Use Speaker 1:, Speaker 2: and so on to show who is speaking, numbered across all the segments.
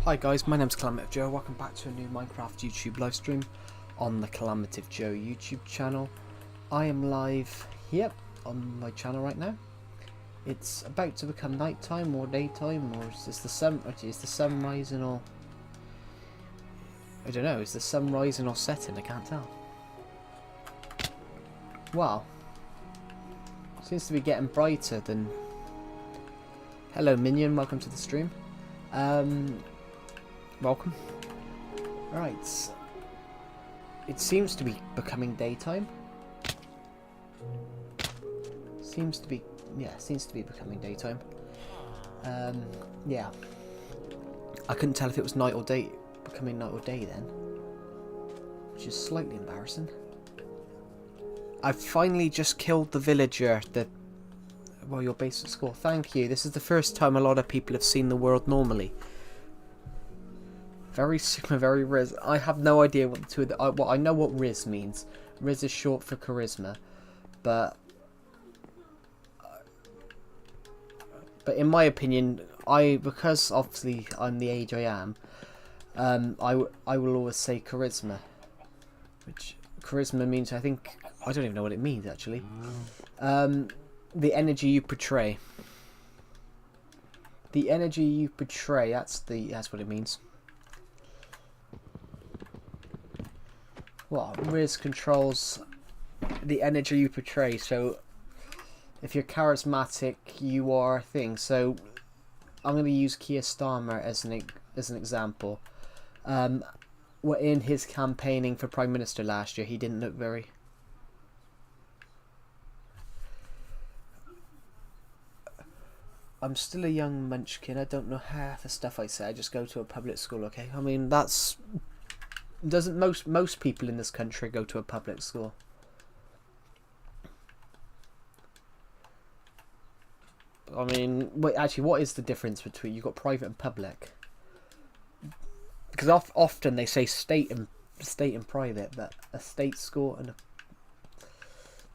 Speaker 1: Hi guys, my name's Calamative Joe. Welcome back to a new Minecraft YouTube livestream on the Calamative Joe YouTube channel. I am live here on my channel right now. It's about to become nighttime or daytime, or is this the sun? Is the sun rising or I don't know? Is the sun rising or setting? I can't tell. Wow, seems to be getting brighter than. Hello Minion, welcome to the stream. Welcome. Right. It seems to be becoming daytime. Seems to be becoming daytime. Yeah. I couldn't tell if it was night or day, becoming night or day then. Which is slightly embarrassing. I finally just killed the villager well, your basic score. Thank you. This is the first time a lot of people have seen the world normally. Very Sigma, very Riz. I have no idea what the two of the... well, I know what Riz means. Riz is short for charisma. But in my opinion, because obviously I'm the age I am, I will always say charisma. Which charisma means, I don't even know what it means actually. The energy you portray. The energy you portray, that's what it means. Well, Riz controls the energy you portray, so if you're charismatic, you are a thing. So I'm going to use Keir Starmer as an example. In his campaigning for Prime Minister last year, he didn't look very... I'm still a young munchkin. I don't know half the stuff I say. I just go to a public school, okay? I mean, that's... most people in this country go to a public school. I mean, wait, actually, what is the difference between... You've got private and public. Because often they say state and private, but a state school and a...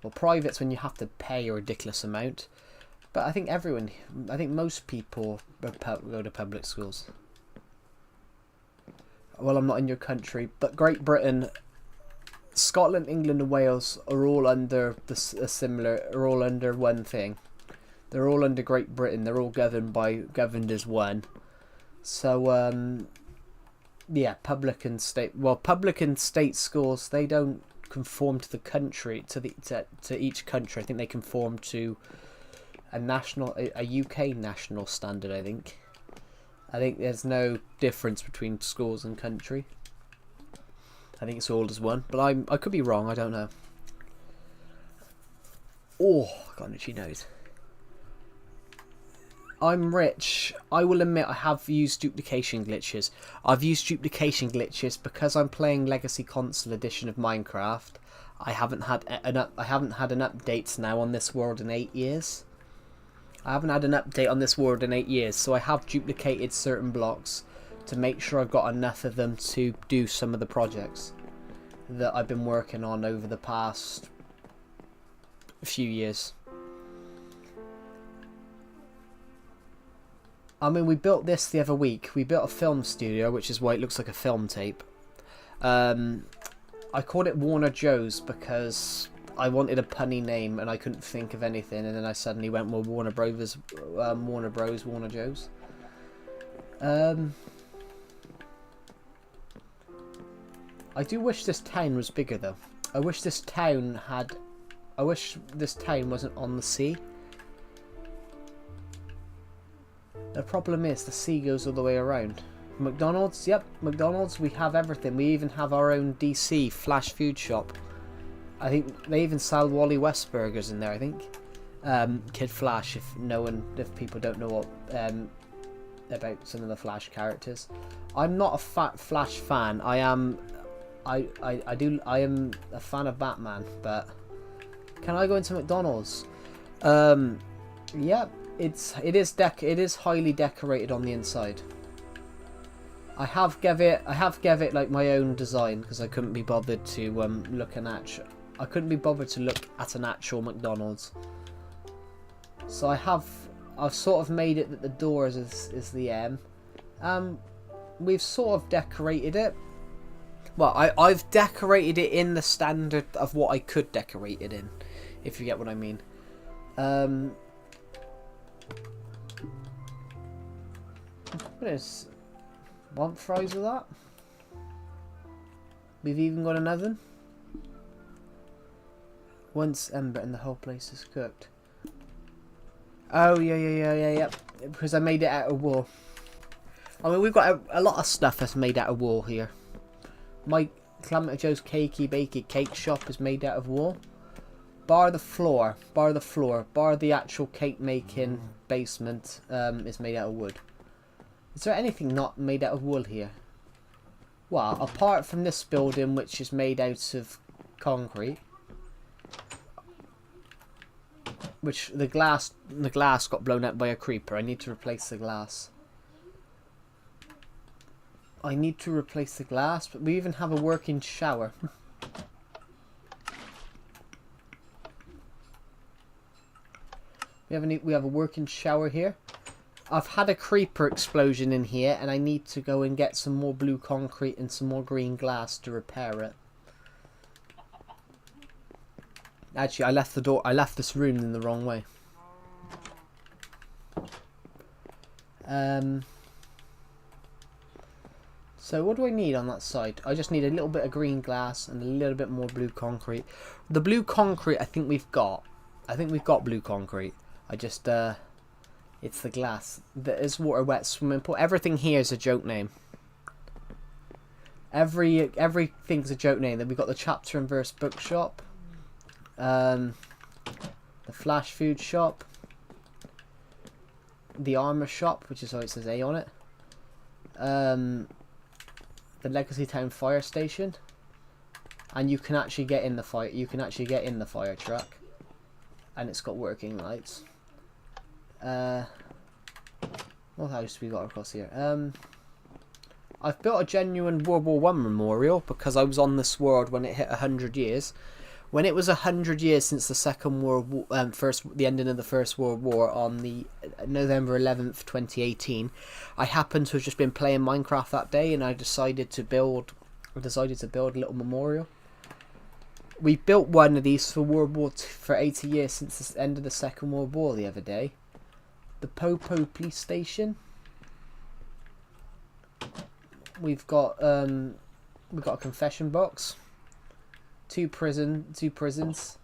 Speaker 1: Well, private's when you have to pay a ridiculous amount. But I think most people go to public schools. Well, I'm not in your country, but Great Britain, Scotland, England, and Wales are all under are all under one thing. They're all under Great Britain. They're all governed as one. So, yeah, public and state. Well, public and state schools, they don't conform to the country, to each country. I think they conform to a UK national standard. I think there's no difference between schools and country. I think it's all as one, but I could be wrong. I don't know. Oh, I got an itchy nose. I'm rich. I will admit I have used duplication glitches. I've used duplication glitches because I'm playing Legacy Console Edition of Minecraft. I haven't had an update now on this world in 8 years. I haven't had an update on this world in 8 years, so I have duplicated certain blocks to make sure I've got enough of them to do some of the projects that I've been working on over the past few years. I mean, we built this the other week. We built a film studio, which is why it looks like a film tape. I called it Warner Joe's because I wanted a punny name and I couldn't think of anything, and then I suddenly went, well, Warner Bros, Warner Joe's. I do wish this town was bigger though. I wish this town wasn't on the sea. The problem is the sea goes all the way around. McDonald's, yep, McDonald's, we have everything. We even have our own DC flash food shop. I think they even sell Wally West burgers in there, I think. Kid Flash, if people don't know what about some of the Flash characters. I'm not a Flash fan. I am a fan of Batman, but can I go into McDonald's? Yeah, it is highly decorated on the inside. I have gave it like my own design because I couldn't be bothered to look at an actual McDonald's. So I've sort of made it that the doors is the M. we've sort of decorated it. Well, I've decorated it in the standard of what I could decorate it in, if you get what I mean. What is... Want fries with that? We've even got an oven. Once ember and the whole place is cooked. Oh, yeah. Because I made it out of wool. I mean, we've got a lot of stuff that's made out of wool here. My Calamity Joe's Cakey Bakey Cake Shop is made out of wool. Bar the actual cake making basement is made out of wood. Is there anything not made out of wool here? Well, apart from this building, which is made out of concrete, which the glass got blown out by a creeper. I need to replace the glass. But we even have a working shower. We have a working shower here. I've had a creeper explosion in here, and I need to go and get some more blue concrete and some more green glass to repair it. Actually, I left this room in the wrong way. So what do I need on that side? I just need a little bit of green glass and a little bit more blue concrete. The blue concrete, I think we've got blue concrete. I just it's the glass. There's water wet swimming pool. Everything here is a joke name. Everything's a joke name. Then we've got the chapter and verse bookshop. The flash food shop. The armor shop, which is how it says A on it. The Legacy Town fire station. And you can actually get in the fire. You can actually get in the fire truck. And it's got working lights. What else we got across here? I've built a genuine World War I memorial because I was on this world when it hit 100 years. When it was 100 years since the Second World War, the ending of the First World War on the November 11th, 2018, I happened to have just been playing Minecraft that day, and I decided to build a little memorial. We built one of these for World War II, for 80 years since the end of the Second World War the other day. The Popo Police Station. We've got a confession box, two prisons,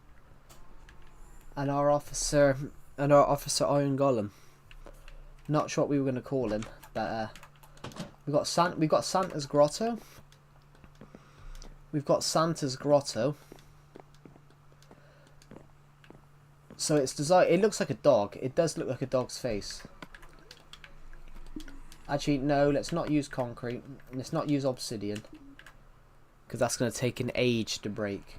Speaker 1: and our officer Iron Golem. Not sure what we were going to call him, but we got Santa's Grotto. We've got Santa's Grotto. So it's designed. It looks like a dog. It does look like a dog's face. Actually, no. Let's not use concrete. Let's not use obsidian, because that's going to take an age to break.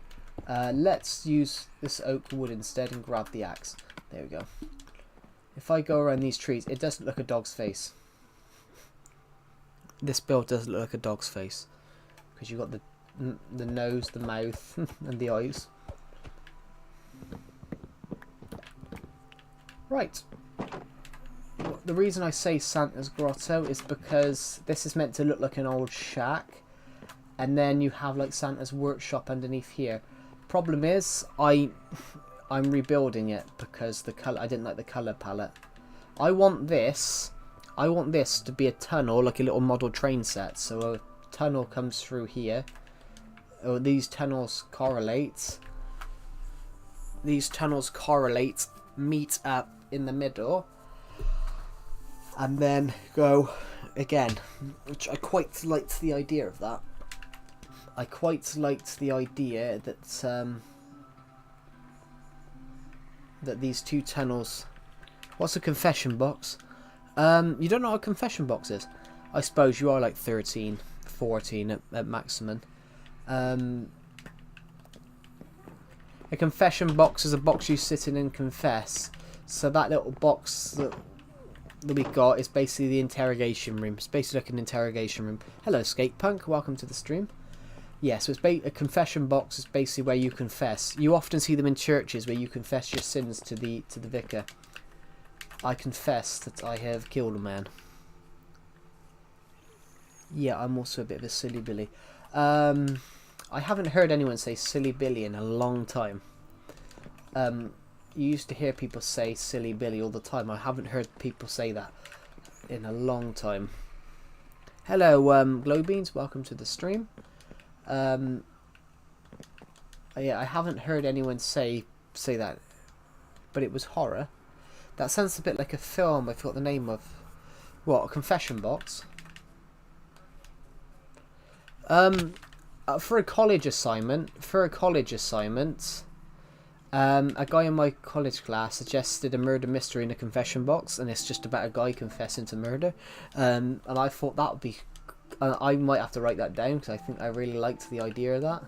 Speaker 1: Let's use this oak wood instead and grab the axe. There we go. If I go around these trees, it does look like a dog's face. This build does look like a dog's face, because you've got the nose, the mouth, and the eyes. Right. The reason I say Santa's Grotto is because this is meant to look like an old shack, and then you have like Santa's workshop underneath here. Problem is, I'm rebuilding it because I didn't like the color palette. I want this to be a tunnel, like a little model train set. So a tunnel comes through here. Oh, these tunnels correlate. Meet up in the middle, and then go again, which I quite liked the idea of that. I quite liked the idea that that these two tunnels. What's a confession box? You don't know what a confession box is? I suppose you are like 13, 14 at maximum. A confession box is a box you sit in and confess. So that little box that we got is basically the interrogation room. It's basically like an interrogation room. Hello, Skate Punk. Welcome to the stream. Yeah, so it's a confession box is basically where you confess. You often see them in churches where you confess your sins to the vicar. I confess that I have killed a man. Yeah, I'm also a bit of a silly Billy. I haven't heard anyone say silly Billy in a long time. You used to hear people say silly Billy all the time. I haven't heard people say that in a long time. Hello, Glowbeans. Welcome to the stream. Yeah, I haven't heard anyone say that, but it was horror. That sounds a bit like a film. I forgot the name of. What, a confession box? For a college assignment, a guy in my college class suggested a murder mystery in a confession box, and it's just about a guy confessing to murder. And I thought that would be. I might have to write that down because I think I really liked the idea of that.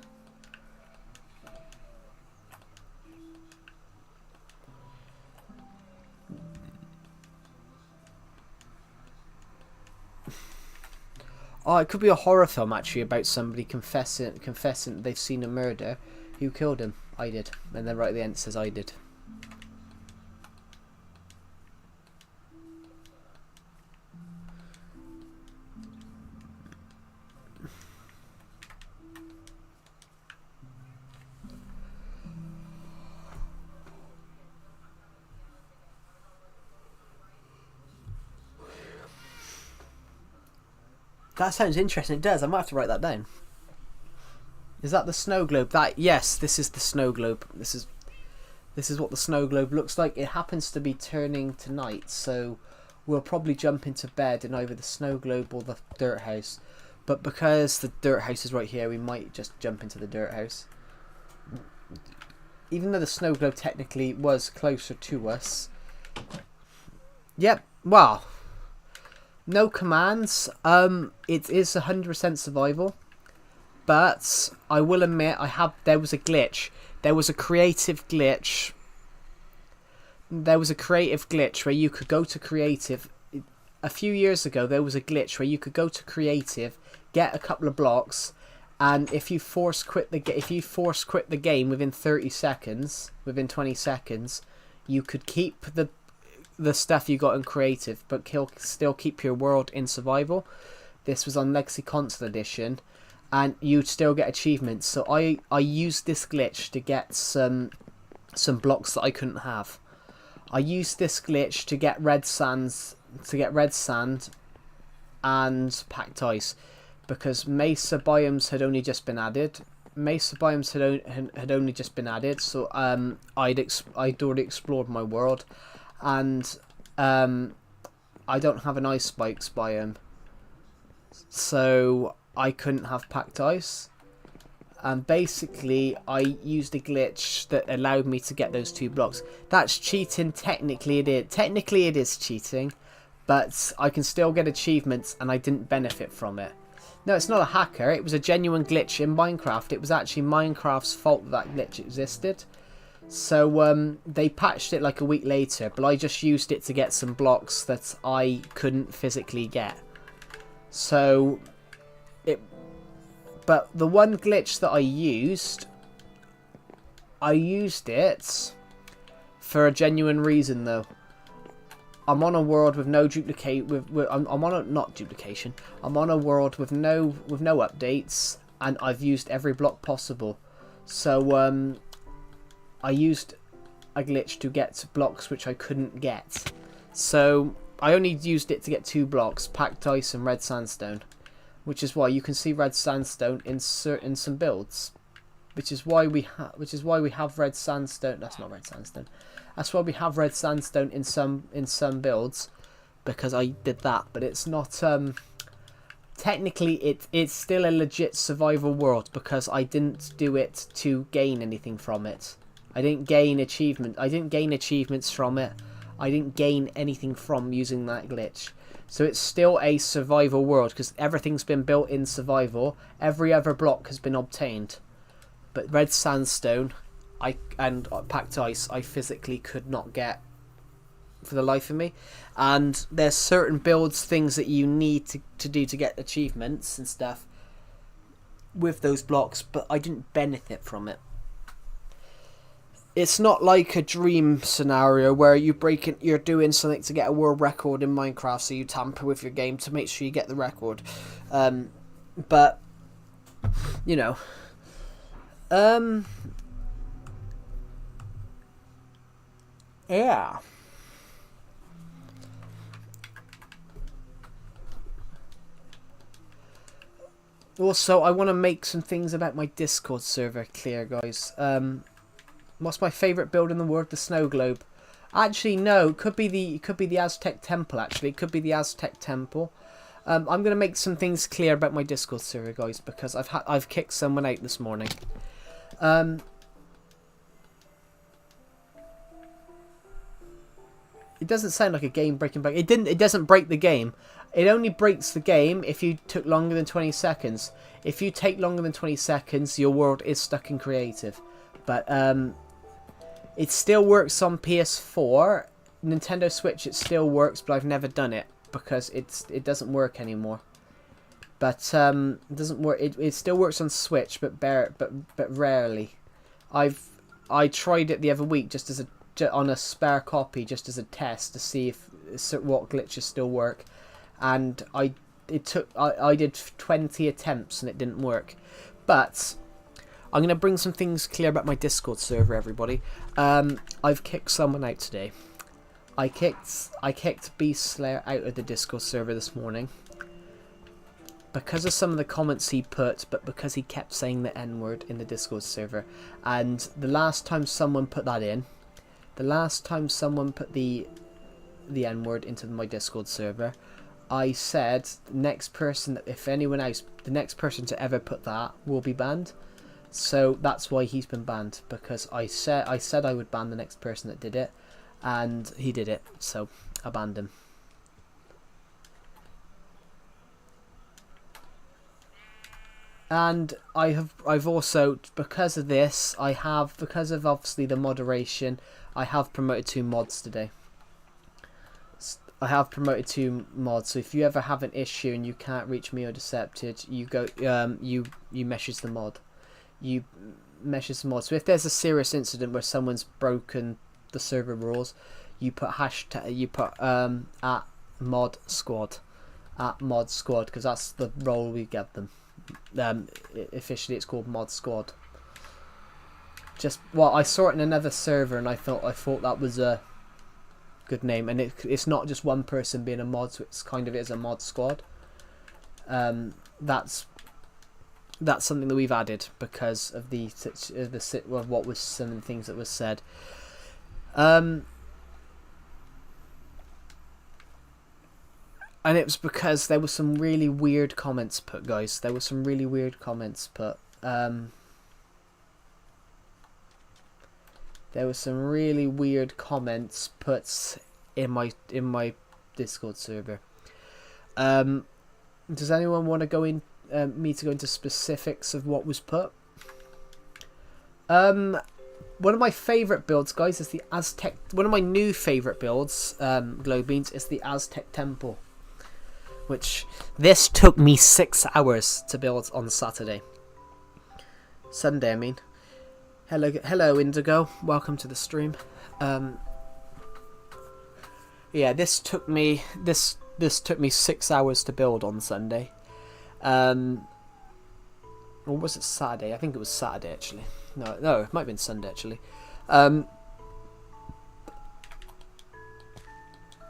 Speaker 1: Oh, it could be a horror film actually about somebody confessing that they've seen a murder. Who killed him? I did. And then right at the end it says I did. That sounds interesting. It does. I might have to write that down. Is that the snow globe? Yes, this is the snow globe. This is what the snow globe looks like. It happens to be turning tonight, so we'll probably jump into bed in either the snow globe or the dirt house. But because the dirt house is right here, we might just jump into the dirt house. Even though the snow globe technically was closer to us. Yep. Wow. No commands. It is 100% survival, but I will admit there was a glitch. There was a creative glitch. Where you could go to creative. A few years ago, there was a glitch where you could go to creative, get a couple of blocks, and if you force quit the game within 30 seconds, within 20 seconds, you could keep the stuff you got in creative, but still keep your world in survival. This was on Legacy Console Edition, and you'd still get achievements. So I used this glitch to get some blocks that I couldn't have. I used this glitch to get red sand and packed ice, because Mesa biomes had only just been added. So I'd already explored my world. And I don't have an ice spikes biome, so I couldn't have packed ice. And basically, I used a glitch that allowed me to get those 2 blocks. That's cheating. Technically, it is. Technically, it is cheating, but I can still get achievements, and I didn't benefit from it. No, it's not a hacker. It was a genuine glitch in Minecraft. It was actually Minecraft's fault that glitch existed. So they patched it like a week later, but I just used it to get some blocks that I couldn't physically get. But the one glitch that I used it for a genuine reason though. I'm on a world with no duplicate. I'm on a world with no updates, and I've used every block possible. So I used a glitch to get blocks which I couldn't get. So I only used it to get 2 blocks, packed ice and red sandstone. Which is why you can see red sandstone in some builds. Which is why we have red sandstone. That's not red sandstone. That's why we have red sandstone in some builds, because I did that, but it's not technically it's still a legit survival world, because I didn't do it to gain anything from it. I didn't gain achievements from it. I didn't gain anything from using that glitch. So it's still a survival world, because everything's been built in survival. Every other block has been obtained. But red sandstone and packed ice, I physically could not get for the life of me. And there's certain builds, things that you need to do to get achievements and stuff with those blocks, but I didn't benefit from it. it's not like a dream scenario where you're doing something to get a world record in Minecraft, so you tamper with your game to make sure you get the record. But you know, yeah. Also, I want to make some things about my Discord server clear, guys. What's my favourite build in the world? The snow globe. Actually, no. It could be the Aztec temple. Actually, it could be the Aztec temple. I'm gonna make some things clear about my Discord server, guys, because I've kicked someone out this morning. It doesn't sound like a game breaking bug. It doesn't break the game. It only breaks the game if you took longer than 20 seconds. If you take longer than 20 seconds, your world is stuck in creative. But it still works on PS4. Nintendo Switch, it still works, but I've never done it because it doesn't work anymore. But it doesn't work. It still works on Switch, but rarely. I tried it the other week just as on a spare copy, just as a test to see if what glitches still work, and I did 20 attempts and it didn't work. But I'm gonna bring some things clear about my Discord server, everybody. I've kicked someone out today. I kicked Beast Slayer out of the Discord server this morning because of some of the comments he put, but because he kept saying the N-word in the Discord server. And the last time someone put that in, the last time someone put the N-word into my Discord server, I said the next person, if anyone else, the next person to ever put that will be banned. So that's why he's been banned, because I said I would ban the next person that did it, and he did it, so I banned him. And I've also, because of this, because of obviously the moderation, I have promoted 2 mods today. I have promoted 2 mods, so if you ever have an issue and you can't reach me or Decepted, you go you message the mod. You message the mod. So if there's a serious incident where someone's broken the server rules, you put at mod squad, because that's the role we give them. Officially it's called mod squad. I saw it in another server and I thought that was a good name, and it's not just one person being a mod, so it's kind of is a mod squad. That's something that we've added because of what was some of the things that was said. And it was because there were some really weird comments put, guys. There were some really weird comments put. There were some really weird comments put in my Discord server. Does anyone want to go in? Me to go into specifics of what was put? One of my favourite builds, guys, is the Aztec. One of my new favourite builds, Glow Beans, is the Aztec Temple, which this took me 6 hours to build on Sunday, I mean. Hello, Indigo. Welcome to the stream. Yeah, this took me 6 hours to build on Sunday. Or was it Saturday? I think it was Saturday actually. No, it might have been Sunday actually.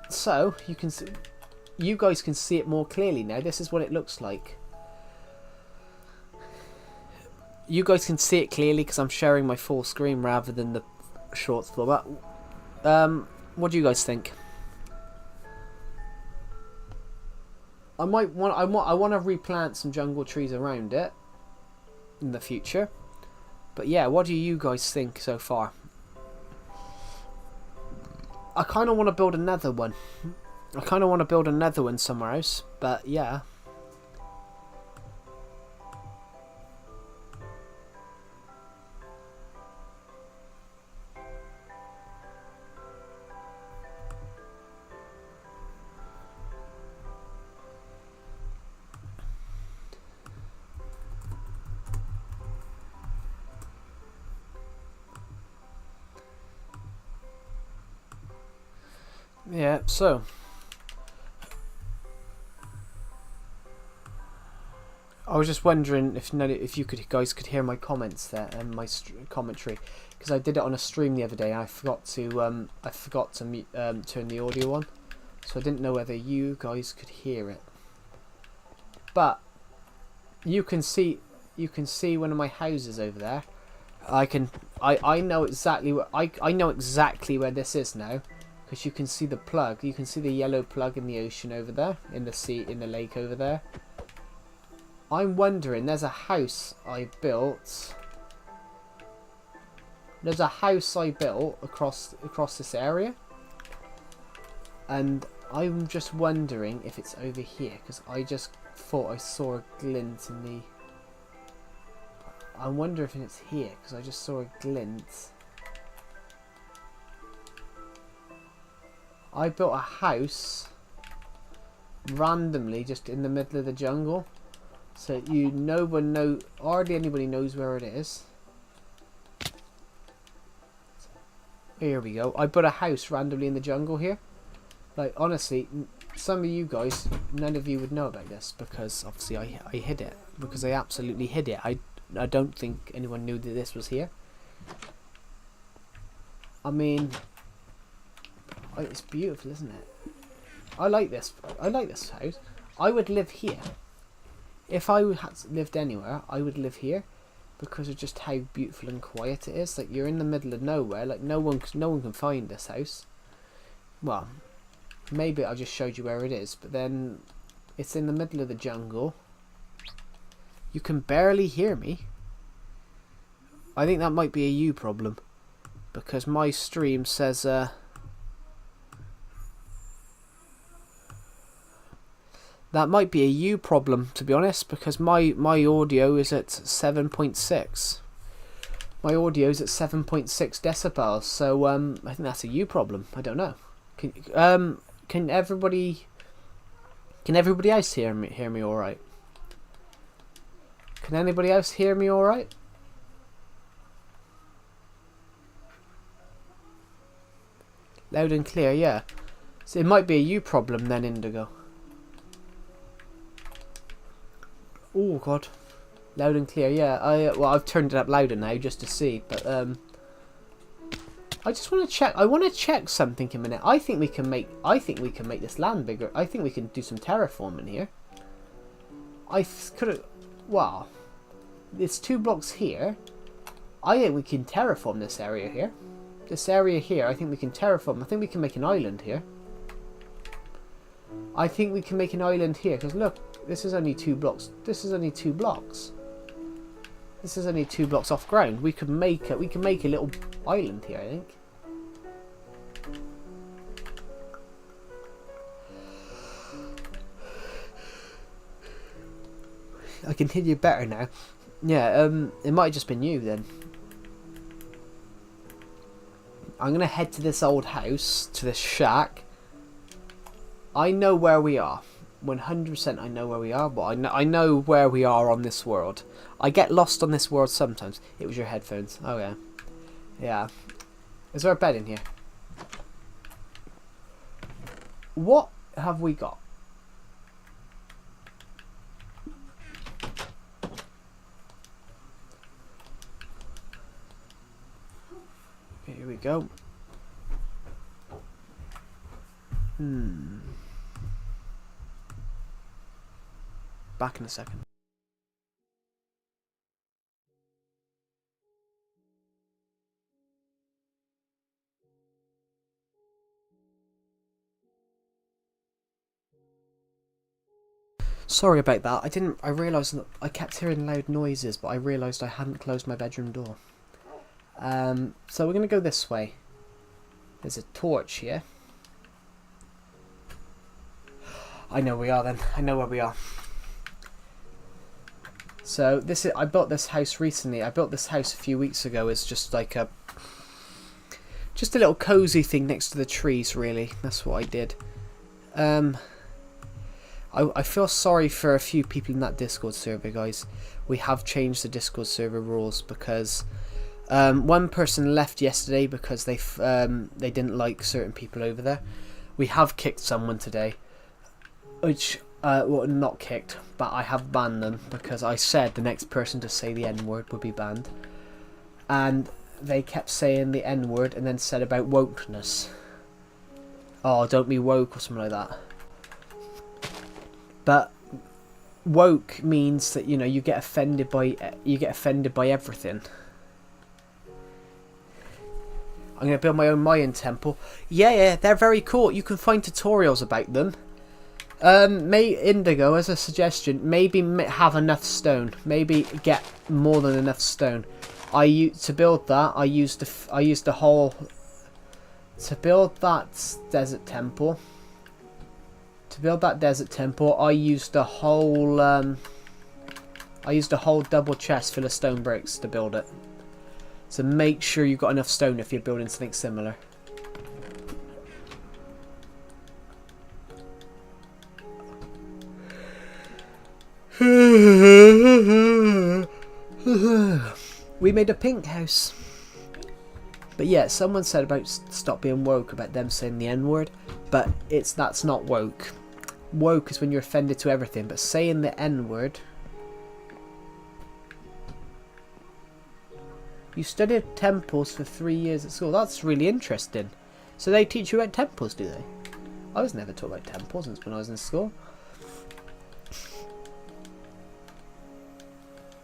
Speaker 1: So you guys can see it more clearly now. This is what it looks like. You guys can see it clearly because I'm sharing my full screen rather than the shorts format. What do you guys think? I want to replant some jungle trees around it in the future. But yeah, what do you guys think so far? I kind of want to build another one. Somewhere else, but yeah. Yep, so I was just wondering if you guys could hear my comments there and my commentary, because I did it on a stream the other day. I forgot to turn the audio on, so I didn't know whether you guys could hear it. But you can see one of my houses over there. I know exactly where I know exactly where this is now, because you can see the plug. You can see the yellow plug in the ocean over there, in the lake over there. I'm wondering, there's a house I built. There's a house I built across this area, and I'm just wondering if it's over here, because I just thought I saw a glint in the. I wonder if it's here, because I just saw a glint. I built a house randomly just in the middle of the jungle, so hardly anybody knows where it is. Here we go. I built a house randomly in the jungle here. Like, honestly, some of you guys, none of you would know about this, because obviously I hid it, because I absolutely hid it. I don't think anyone knew that this was here. I mean, it's beautiful, isn't it? I like this. I like this house. I would live here. If I had lived anywhere, I would live here, because of just how beautiful and quiet it is. Like, you're in the middle of nowhere. Like, no one can find this house. Well, maybe I just showed you where it is, but then it's in the middle of the jungle. You can barely hear me. I think that might be a you problem, because my stream says that might be a you problem, to be honest, because my audio is at 7.6. My audio is at 7.6 decibels, so I think that's a you problem. I don't know. Can everybody else hear me all right? Can anybody else hear me all right? Loud and clear, yeah. So it might be a you problem then, Indigo. Oh God, loud and clear, yeah. I've turned it up louder now just to see, but I just want to check. I want to check something a minute. I think we can make this land bigger. I think we can do some terraforming here. I could have. Wow, it's 2 blocks here. I think we can terraform this area here. This area here, I think we can terraform. I think we can make an island here. I think we can make an island here, because look, this is only 2 blocks. This is only 2 blocks. This is only 2 blocks off ground. We can make a little island here, I think. I can hear you better now. Yeah, it might have just been you then. I'm gonna head to this old house, to this shack. I know where we are. 100% I know where we are, but I know where we are on this world. I get lost on this world sometimes. It was your headphones. Oh yeah. Yeah. Is there a bed in here? What have we got? Here we go. Back in a second. Sorry about that. I realised that I kept hearing loud noises, but I realised I hadn't closed my bedroom door. So we're going to go this way. There's a torch here. I know where we are then. I know where we are. So I built this house recently. I built this house a few weeks ago as just like a little cozy thing next to the trees, really. That's what I did. I feel sorry for a few people in that Discord server, guys. We have changed the Discord server rules because one person left yesterday because they didn't like certain people over there. We have kicked someone today, which well, not kicked, but I have banned them because I said the next person to say the N-word would be banned, and they kept saying the N-word and then said about wokeness. Oh, don't be woke or something like that. But woke means that, you know, you get offended by everything. I'm gonna build my own Mayan temple. Yeah, they're very cool. You can find tutorials about them. Indigo, as a suggestion, maybe have enough stone. Maybe get more than enough stone. To build that, I used the whole. To build that desert temple. I used a whole. Double chest full of stone bricks to build it. So make sure you've got enough stone if you're building something similar. We made a pink house. But yeah, someone said about stop being woke, about them saying the N-word. But that's not woke. Woke is when you're offended to everything. But saying the N-word... You studied temples for 3 years at school. That's really interesting. So they teach you about temples, do they? I was never taught about temples since when I was in school.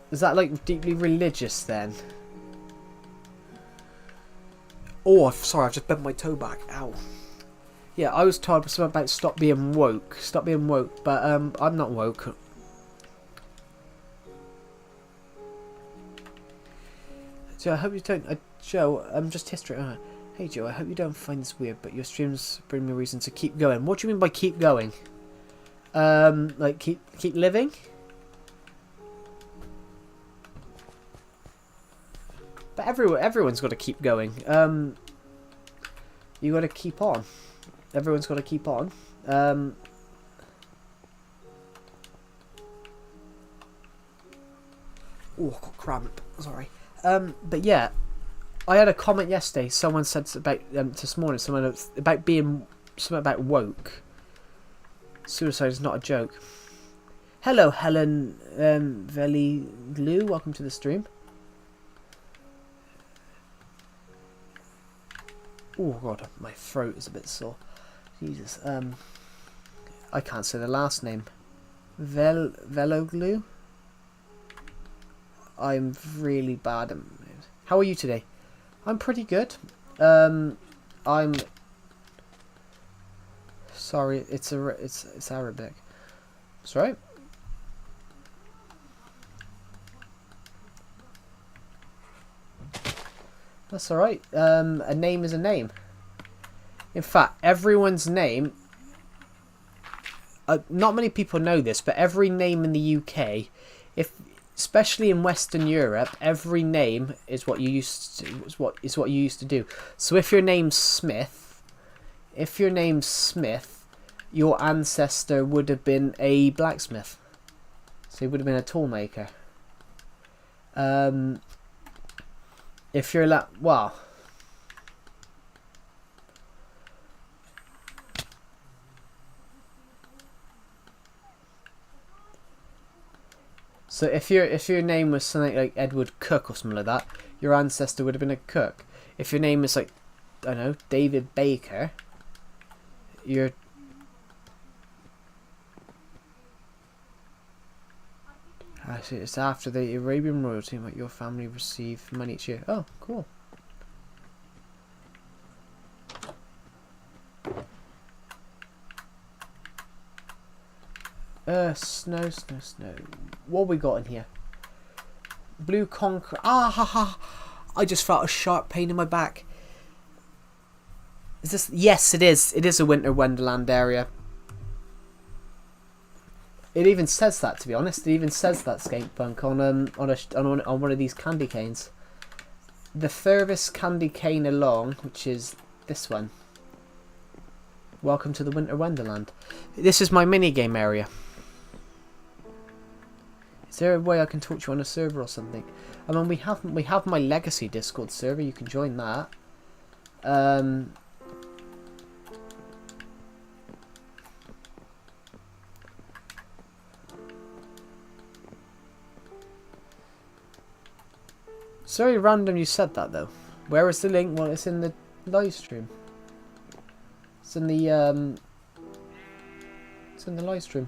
Speaker 1: Is that like deeply religious then? Oh, sorry, I've just bent my toe back. Ow. Yeah, I was told something about stop being woke. Stop being woke, but I'm not woke. So I hope you don't... Joe, just history. Hey Joe, I hope you don't find this weird, but your streams bring me a reason to keep going. What do you mean by keep going? Like keep living? But everyone's got to keep going. You got to keep on. Everyone's got to keep on. Oh, I got cramp. Sorry. But yeah, I had a comment yesterday. Someone said about this morning. Someone about being something about woke. Suicide is not a joke. Hello, Helen Veli Glue. Welcome to the stream. Oh god, my throat is a bit sore. Jesus. I can't say the last name. Veloglu. I'm really bad at it. How are you today? I'm pretty good. I'm sorry. It's Arabic. That's right. That's alright. A name is a name. In fact, everyone's name... not many people know this, but every name in the UK, especially in Western Europe, every name is what you used to do. So if your name's Smith, your ancestor would have been a blacksmith. So he would have been a tool maker. If you're like, wow. So if your name was something like Edward Cook or something like that, your ancestor would have been a cook. If your name is like, I don't know, David Baker, your actually it's after the Arabian royalty that your family received money each year. Oh, cool. Snow. What we got in here? Blue concrete. Ah, ha, ha. I just felt a sharp pain in my back. Is this? Yes, it is. It is a Winter Wonderland area. It even says that, to be honest. It even says that, Skatepunk, on one of these candy canes. The furthest candy cane along, which is this one. Welcome to the Winter Wonderland. This is my minigame area. Is there a way I can talk to you on a server or something? I mean, we have my Legacy Discord server. You can join that. It's very random you said that though. Where is the link? Well, it's in the live stream. It's in the live stream.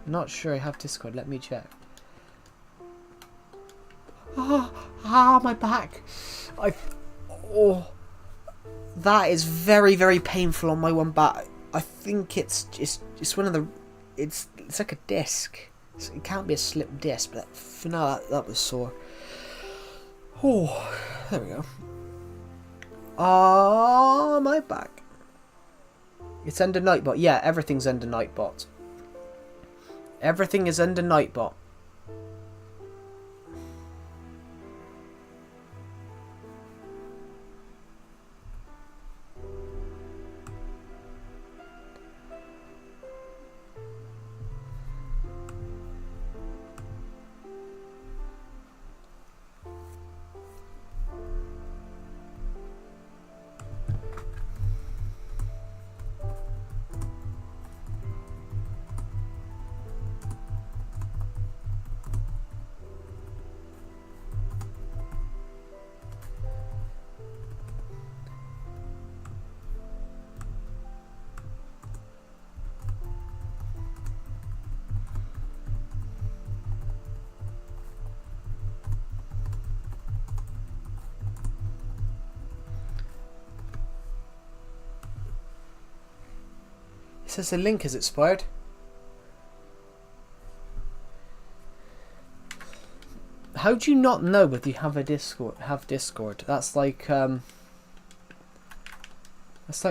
Speaker 1: Not sure I have Discord. Let me check. My back. Oh, that is very, very painful on my one back. I think it's one of the. It's like a disc. It can't be a slipped disc, but for now that was sore. Oh, there we go. Ah, my back. It's under Nightbot. Yeah, everything's under Nightbot. Everything is under Nightbot. It says the link has expired. How do you not know whether you have a Discord? That's like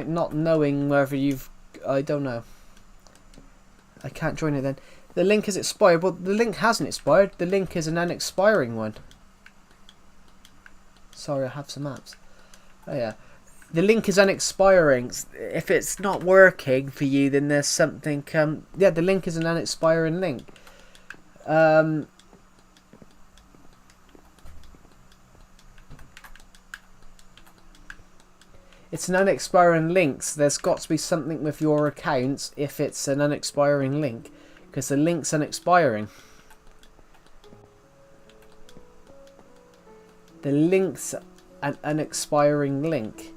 Speaker 1: not knowing whether you've. I don't know. I can't join it then. The link has expired. Well, the link hasn't expired. The link is an unexpiring one. Sorry, I have some apps. Oh yeah. The link is unexpiring. If it's not working for you, then there's something. Yeah, the link is an unexpiring link. It's an unexpiring link, so there's got to be something with your account if it's an unexpiring link, because the link's unexpiring. The link's an unexpiring link.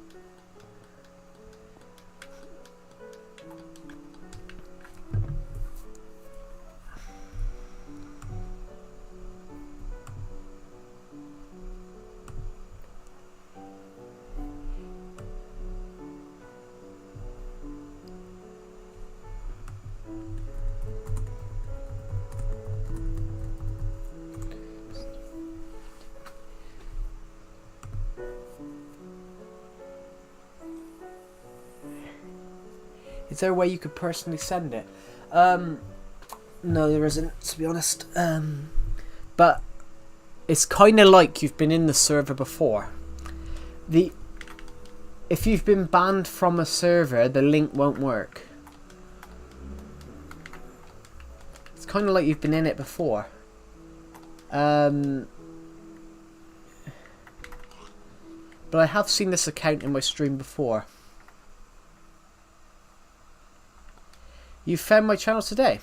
Speaker 1: Is there a way you could personally send it? No, there isn't, to be honest. But it's kind of like you've been in the server before. If you've been banned from a server, the link won't work. It's kind of like you've been in it before. But I have seen this account in my stream before. You found my channel today.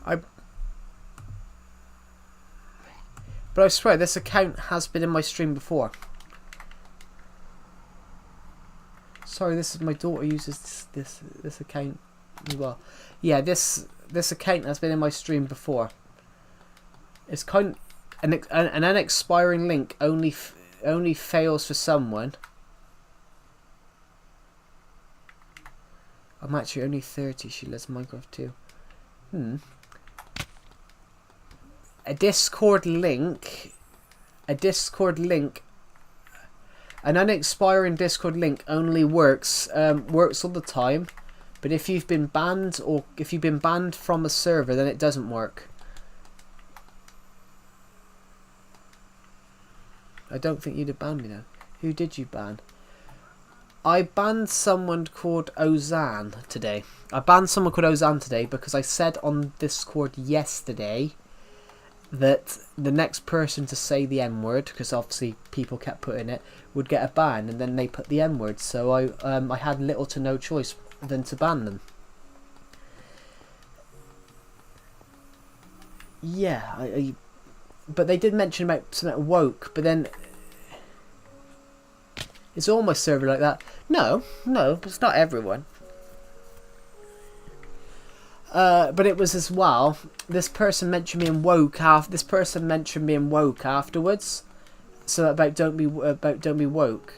Speaker 1: But I swear this account has been in my stream before. Sorry, this is my daughter uses this account as well. Yeah, this account has been in my stream before. It's kind an unexpiring link only fails for someone. I'm actually only 30. She loves Minecraft too. A Discord link, an unexpiring Discord link only works all the time. But if you've been banned or if you've been banned from a server, then it doesn't work. I don't think you'd have banned me though. Who did you ban? I banned someone called Ozan today. Because I said on Discord yesterday that the next person to say the N-word, because obviously people kept putting it, would get a ban, and then they put the N-word. So I had little to no choice than to ban them. Yeah, but they did mention about something woke, but then it's all my server like that. No, it's not everyone. But it was as well. This person mentioned being woke. This person mentioned being woke afterwards. So about don't be woke.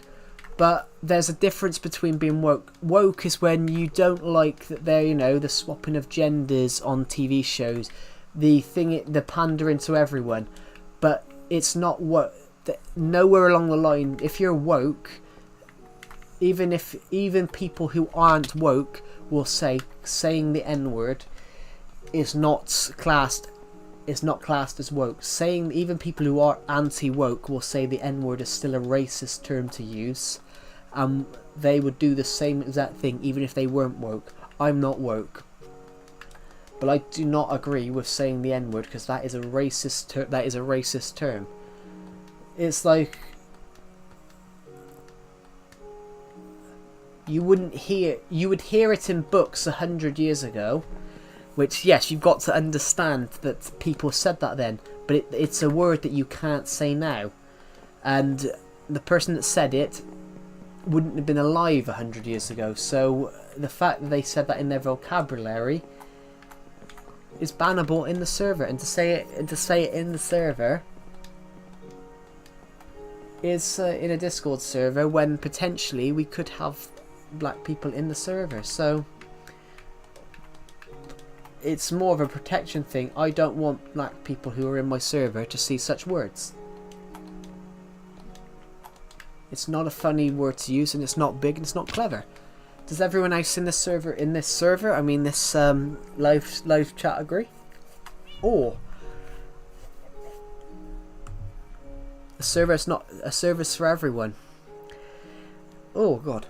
Speaker 1: But there's a difference between being woke. Woke is when you don't like that they're, you know, the swapping of genders on TV shows, the pandering to everyone. But it's not what. Nowhere along the line, if you're woke, even people who aren't woke will say saying the N-word is not classed as woke. Saying, even people who are anti-woke will say the N-word is still a racist term to use. They would do the same exact thing even if they weren't woke. I'm not woke, but I do not agree with saying the N-word, because that is a racist term. It's like you would hear it in books 100 years ago, which, yes, you've got to understand that people said that then, but it's a word that you can't say now, and the person that said it wouldn't have been alive 100 years ago. So the fact that they said that in their vocabulary is bannable in the server, and to say it in the server is in a Discord server when potentially we could have black people in the server. So it's more of a protection thing. I don't want black people who are in my server to see such words. It's not a funny word to use, and it's not big, and it's not clever. Does everyone else in this server, I mean this live chat, agree? Or a server's not a service for everyone. Oh god.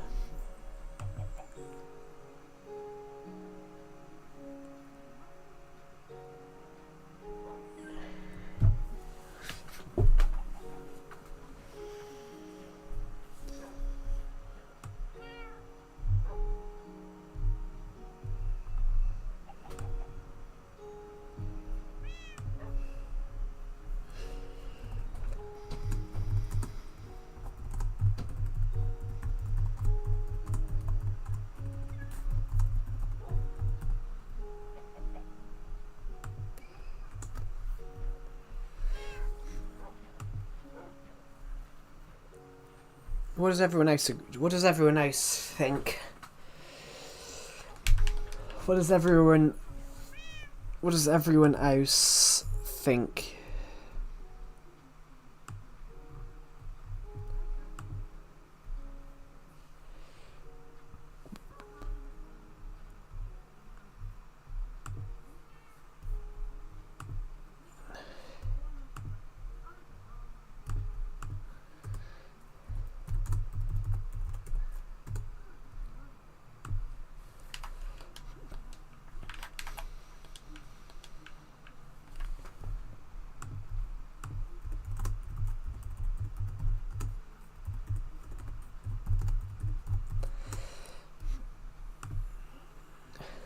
Speaker 1: What does everyone else think? What does everyone else think?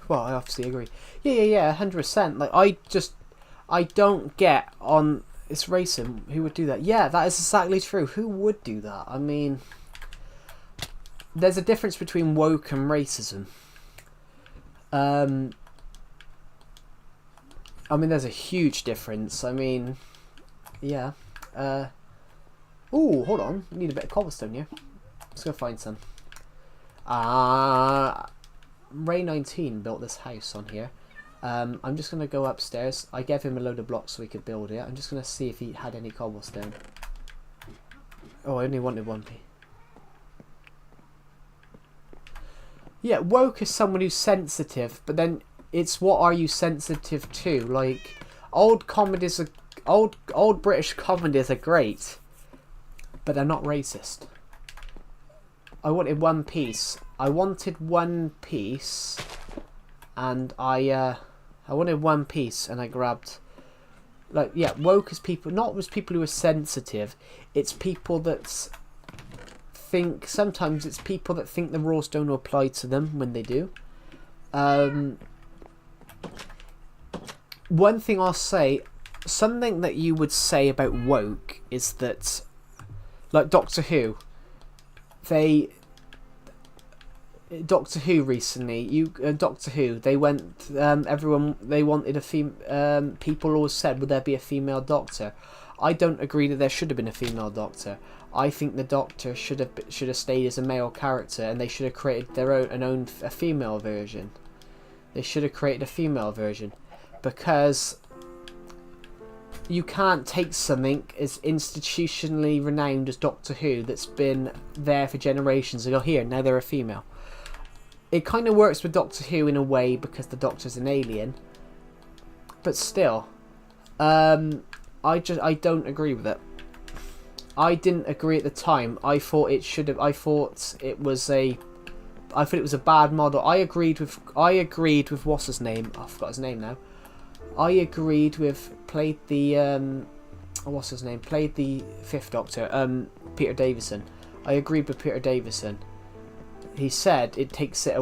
Speaker 1: Well, I obviously agree. Yeah, 100%. Like, I don't get on. It's racing. Who would do that? Yeah, that is exactly true. Who would do that? I mean, there's a difference between woke and racism. I mean, there's a huge difference. I mean, yeah. Oh, hold on. I need a bit of cobblestone here. Let's go find some. Ray19 built this house on here. I'm just going to go upstairs. I gave him a load of blocks so he could build it. I'm just going to see if he had any cobblestone. Oh, I only wanted 1p. Yeah, woke is someone who's sensitive, but then it's what are you sensitive to? Like, old British comedies are great, but they're not racist. I wanted 1 piece. And I wanted 1 piece, and I grabbed like, yeah, woke is people, not as people who are sensitive. It's people that think, sometimes it's people that think the rules don't apply to them when they do. One thing I'll say, something that you would say about woke is that, like Doctor Who, Doctor Who recently, Doctor Who, they went, everyone, they wanted a people always said, would there be a female Doctor? I don't agree that there should have been a female Doctor. I think the Doctor should have stayed as a male character, and they should have created a female version. They should have created a female version, because you can't take something as institutionally renowned as Doctor Who that's been there for generations and go, here, now they're a female. It kind of works with Doctor Who in a way because the Doctor's an alien, but still, I don't agree with it. I didn't agree at the time. I thought it was a bad model. I agreed with what's his name? I forgot his name now. Played the Fifth Doctor, Peter Davison. I agreed with Peter Davison. He said it takes a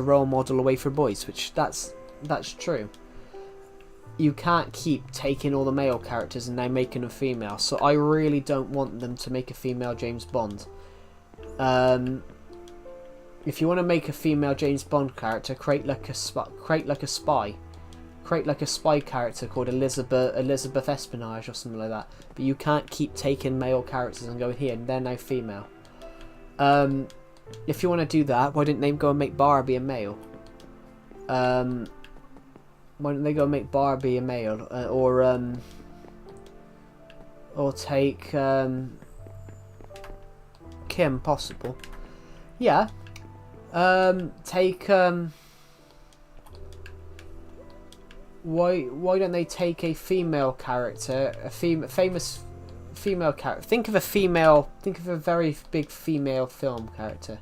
Speaker 1: role model away for boys, which that's true. You can't keep taking all the male characters and now making them female. So I really don't want them to make a female James Bond. If you want to make a female James Bond character, create like a spy character called Elizabeth Espionage or something like that. But you can't keep taking male characters and going, here, they're now female. If you want to do that, why didn't they go and make Barbie a male? Why don't they go and make Barbie a male? Or take Kim, possible. Yeah. Take why don't they take a female character, famous female character? Think of a very big female film character.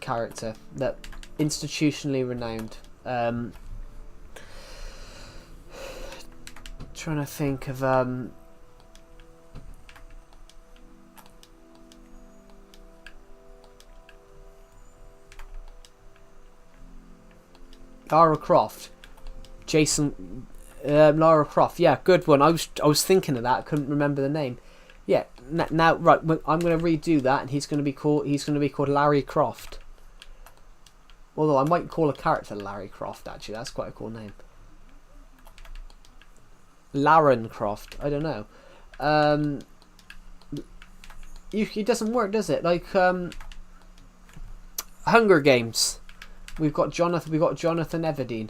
Speaker 1: Character that institutionally renowned. Trying to think of Lara Croft. Lara Croft, yeah, good one. I was thinking of that. I couldn't remember the name. Yeah, now right. I'm going to redo that, and he's going to be called Larry Croft. Although I might call a character Larry Croft. Actually, that's quite a cool name. Laren Croft. I don't know. It doesn't work, does it? Like Hunger Games. We've got Jonathan Everdeen.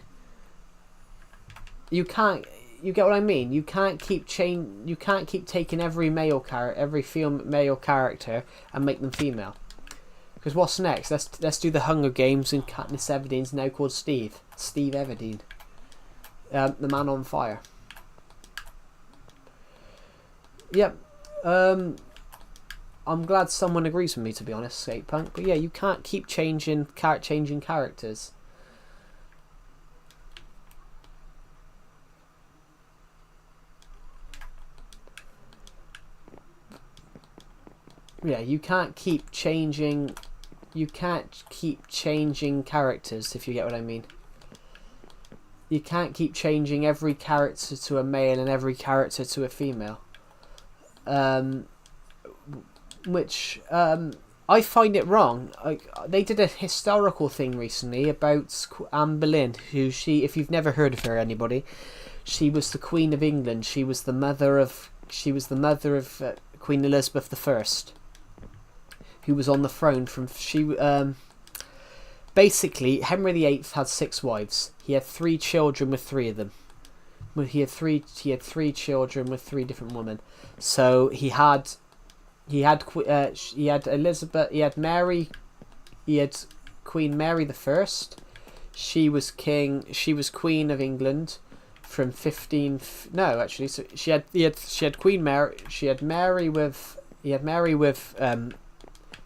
Speaker 1: You get what I mean? You can't keep taking every male character and make them female. Because what's next? Let's do the Hunger Games, and Katniss Everdeen's now called Steve Everdeen, the Man on Fire. Yep. I'm glad someone agrees with me, to be honest, Skatepunk. But yeah, you can't keep changing characters. Yeah, you can't keep changing characters, if you get what I mean. You can't keep changing every character to a male and every character to a female. Which I find it wrong. They did a historical thing recently about Anne Boleyn, who if you've never heard of her, anybody, she was the Queen of England. She was the mother of Queen Elizabeth I, who was on the throne basically Henry VIII had 6 wives. He had 3 children with 3 of them. He had three children with 3 different women. So he had Elizabeth, he had Mary, he had Queen Mary the First. She was Queen of England from 15. No, actually, so she had Queen Mary. He had Mary with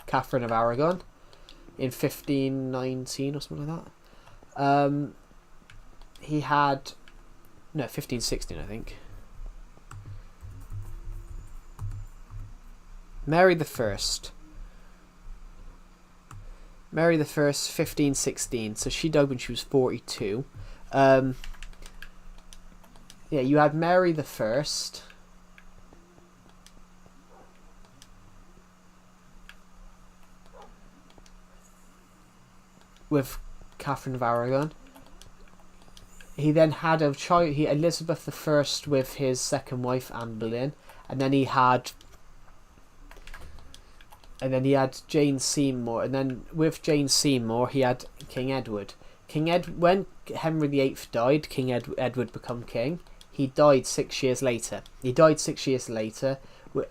Speaker 1: Catherine of Aragon in 1519 or something like that. He had No, 1516, I think. Mary the First. Mary the First, 1516. So she died when she was 42. Yeah, you had Mary the First. With Catherine of Aragon. He then had a child, Elizabeth I with his second wife Anne Boleyn, and then he had Jane Seymour, and then with Jane Seymour he had King Edward. When Henry VIII died, King Edward became king. He died 6 years later.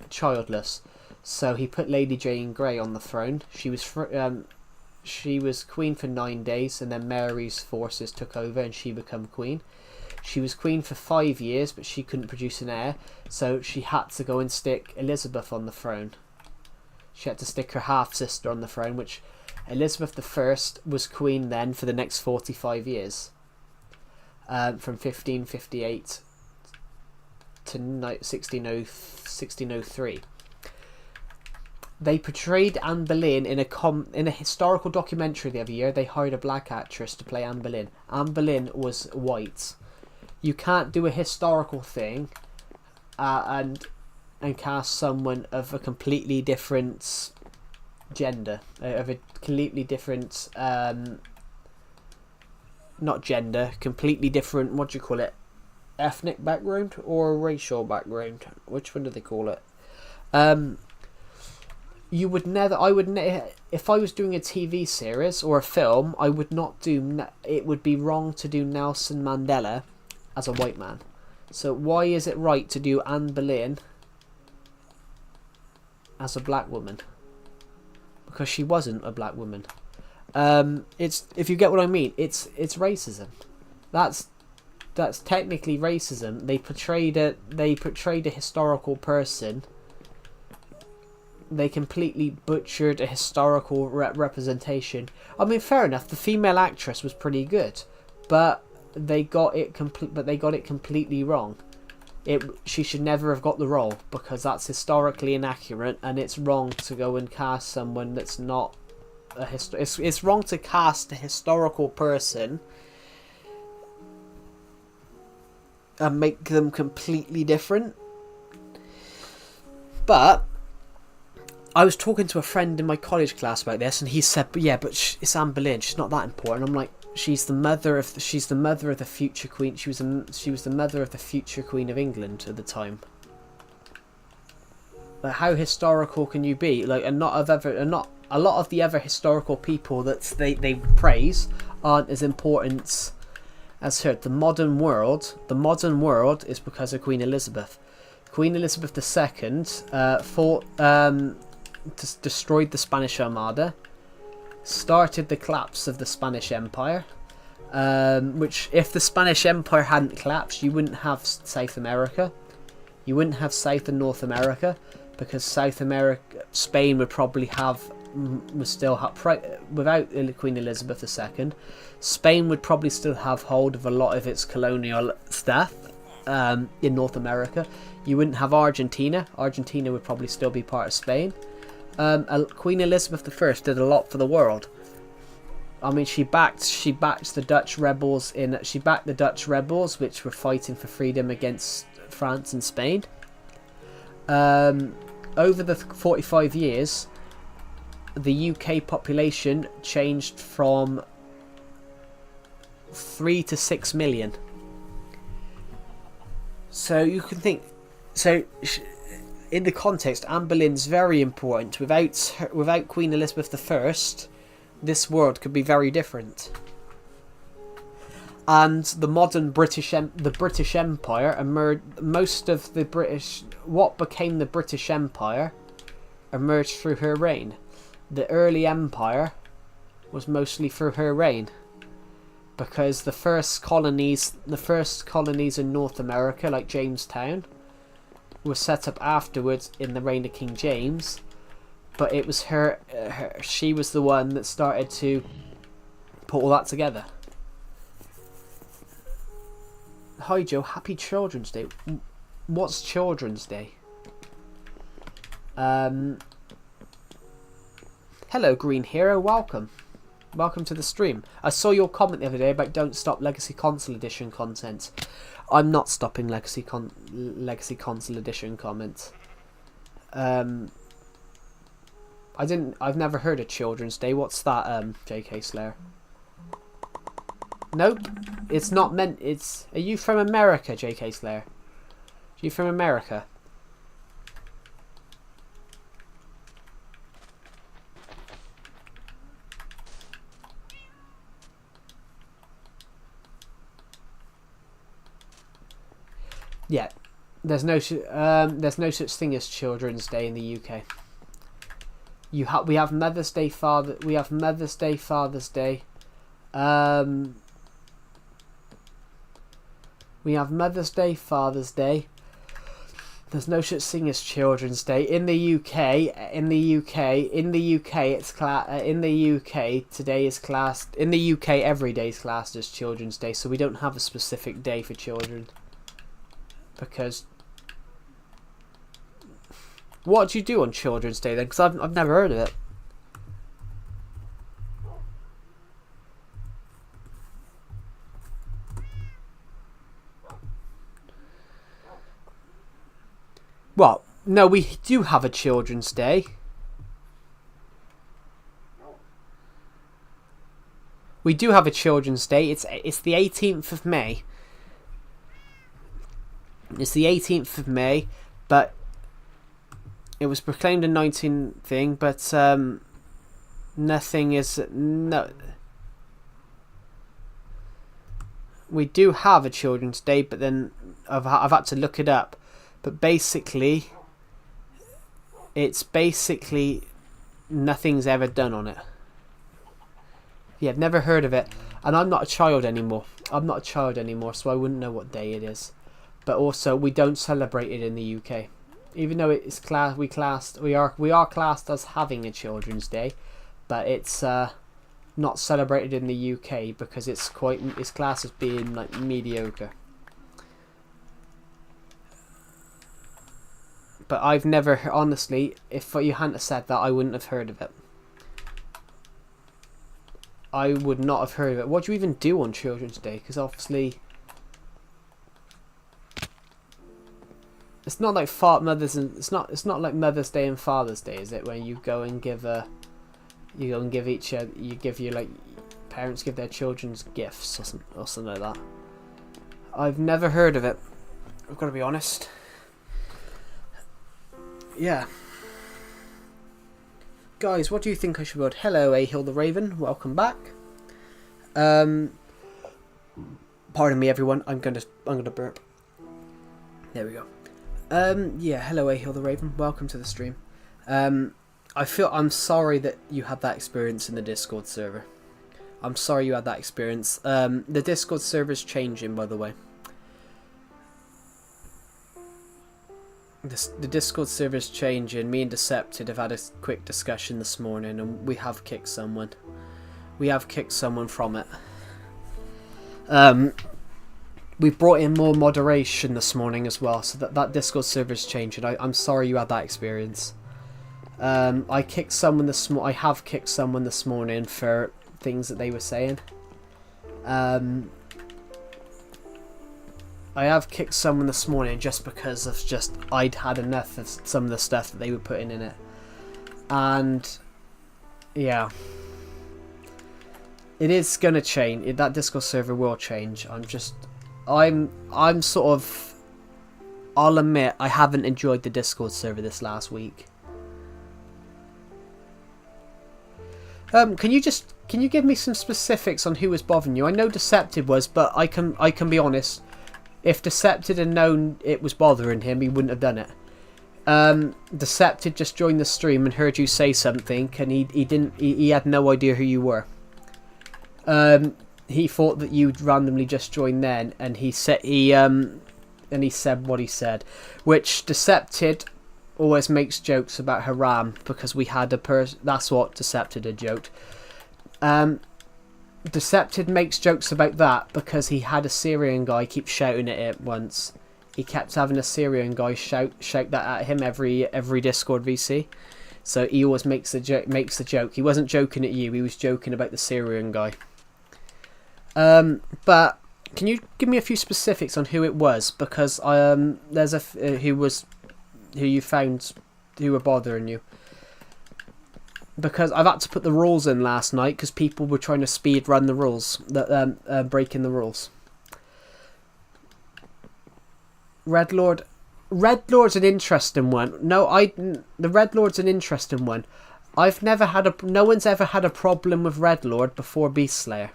Speaker 1: Childless. So he put Lady Jane Grey on the throne. She was queen for 9 days, and then Mary's forces took over and she became queen. She was queen for 5 years, but she couldn't produce an heir, so she had to go and stick Elizabeth on the throne. She had to stick her half-sister on the throne, which Elizabeth I was queen then for the next 45 years. From 1558 to 1603. They portrayed Anne Boleyn in a historical documentary the other year. They hired a black actress to play Anne Boleyn. Anne Boleyn was white. You can't do a historical thing and cast someone of a completely different gender, of a completely different not gender, completely different, what do you call it, ethnic background or racial background? Which one do they call it? You would never. I would if I was doing a TV series or a film, I would not do. It would be wrong to do Nelson Mandela as a white man. So why is it right to do Anne Boleyn as a black woman? Because she wasn't a black woman. It's, if you get what I mean, it's racism. That's technically racism. They portrayed a historical person. They completely butchered a historical representation. I mean, fair enough. The female actress was pretty good, but they got it completely wrong. She should never have got the role because that's historically inaccurate, and it's wrong to go and cast someone that's not a It's wrong to cast a historical person and make them completely different. But I was talking to a friend in my college class about this, and he said, "But yeah, but it's Anne Boleyn. She's not that important." I'm like, "She's the mother of the future queen. She was the mother of the future Queen of England at the time." Like, how historical can you be? Like, a lot of the other historical people that they praise aren't as important as her. The modern world is because of Queen Elizabeth. Queen Elizabeth II destroyed the Spanish Armada, started the collapse of the Spanish Empire, which, if the Spanish Empire hadn't collapsed, you wouldn't have South America, you wouldn't have South and North America, because Spain would probably without Queen Elizabeth II, Spain would probably still have hold of a lot of its colonial stuff in North America. You wouldn't have Argentina. Argentina would probably still be part of Spain. Queen Elizabeth I did a lot for the world. I mean, she backed the Dutch rebels which were fighting for freedom against France and Spain. Over the 45 years, the UK population changed from 3 to 6 million. So you can think. So, in the context, Anne Boleyn's very important. Without Queen Elizabeth I, this world could be very different. And the modern British Empire emerged. What became the British Empire emerged through her reign. The early empire was mostly through her reign, because the first colonies in North America, like Jamestown, were set up afterwards in the reign of King James. But it was she was the one that started to put all that together. Hi Joe, happy Children's Day. What's Children's Day? Hello Green Hero, welcome. Welcome to the stream. I saw your comment the other day about don't stop Legacy Console Edition content. I'm not stopping Legacy Console Edition comments. I've never heard of Children's Day. What's that, JK Slayer? Nope. It's not meant. Are you from America, JK Slayer? Are you from America? Yeah. There's no such thing as Children's Day in the UK. We have Mother's Day, Father's Day. We have Mother's Day, Father's Day. There's no such thing as Children's Day in the UK. Today is classed. In the UK, every day is classed as Children's Day, so we don't have a specific day for children. Because what do you do on Children's Day then? Because I've never heard of it. Well, no, we do have a Children's Day. We do have a Children's Day. It's the 18th of May. It's the 18th of May, but it was proclaimed in 19 thing, but nothing is no. We do have a Children's Day, but then I've had to look it up. But basically, it's basically nothing's ever done on it. Yeah, I've never heard of it, and I'm not a child anymore. So I wouldn't know what day it is. But also, we don't celebrate it in the UK, even though it's we are classed as having a Children's Day, but it's not celebrated in the UK because it's classed as being like mediocre. But I've never, honestly, if you hadn't said that, I wouldn't have heard of it. I would not have heard of it. What do you even do on Children's Day? Because obviously, it's not like mothers and it's not like Mother's Day and Father's Day, is it? Where you go and give parents give their children's gifts or something like that. I've never heard of it. I've got to be honest. Yeah. Guys, what do you think I should build? Hello, Ahill the Raven. Welcome back. Pardon me, everyone. I'm gonna burp. There we go. Yeah. Hello, Ahill the Raven. Welcome to the stream. I'm sorry that you had that experience in the Discord server. I'm sorry you had that experience. The Discord server is changing, by the way. The Discord server is changing. Me and Decepted have had a quick discussion this morning, and we have kicked someone. We have kicked someone from it. We've brought in more moderation this morning as well, so that Discord server is changing. I'm sorry you had that experience. I have kicked someone this morning for things that they were saying. I have kicked someone this morning just because of I'd had enough of some of the stuff that they were putting in it. And yeah. It is gonna change. That Discord server will change. I'm sort of, I'll admit I haven't enjoyed the Discord server this last week. Can you give me some specifics on who was bothering you? I know Decepted was, but I can be honest. If Decepted had known it was bothering him, he wouldn't have done it. Decepted just joined the stream and heard you say something, and he had no idea who you were. He thought that you'd randomly just joined then, and he said what he said, which Decepted always makes jokes about Haram because we had a person. That's what Decepted had joked. Decepted makes jokes about that because he had a Syrian guy keep shouting at it once. He kept having a Syrian guy shout that at him every Discord VC. So he always makes the joke. He wasn't joking at you. He was joking about the Syrian guy. But can you give me a few specifics on who it was? Because there's who you found who were bothering you. Because I've had to put the rules in last night because people were trying to speed run the rules, breaking the rules. Red Lord's an interesting one. No, the Red Lord's an interesting one. No one's ever had a problem with Red Lord before Beast Slayer.